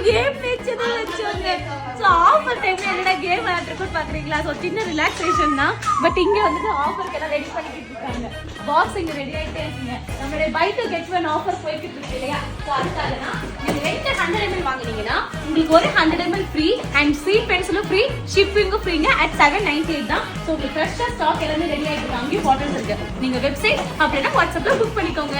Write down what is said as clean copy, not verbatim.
Game வச்சது வச்சோங்க. So offer டைம்ல என்னடா கேம் விளையாட்டுருக்குன்னு பாக்குறீங்களா? ஸோ சின்ன ரிலாக்ஸேஷன் தான். பட் இங்க வந்துட்டு ஆஃபருக்கு எல்லாம் ரெடி பண்ணிக்கிட்டு இருக்காங்க. பாக்ஸ் இங்க ரெடி ஆயிட்டே இருக்குங்க. நம்மளுடைய buy two get one offer போயிட்டு இருக்கு இல்லையா? ஸோ அதுக்காக தான் நீங்க 2 100 ml வாங்குனீங்கன்னா உங்களுக்கு ஒரு 100 ml ஃப்ரீ அண்ட் சீட் பென்சிலும் ஃப்ரீ, ஷிப்பிங்கும் ஃப்ரீங்க அட் 798 தான். ஸோ உங்களுக்கு ஃப்ரெஷ்ஷாக ஸ்டாக் எல்லாமே ரெடி ஆயிட்டு அங்கேயும் பாட்டில்ஸ் இருக்கு. நீங்க வெப்சைட் அப்படின்னா வாட்ஸ்அப்ல புக் பண்ணிக்கோங்க.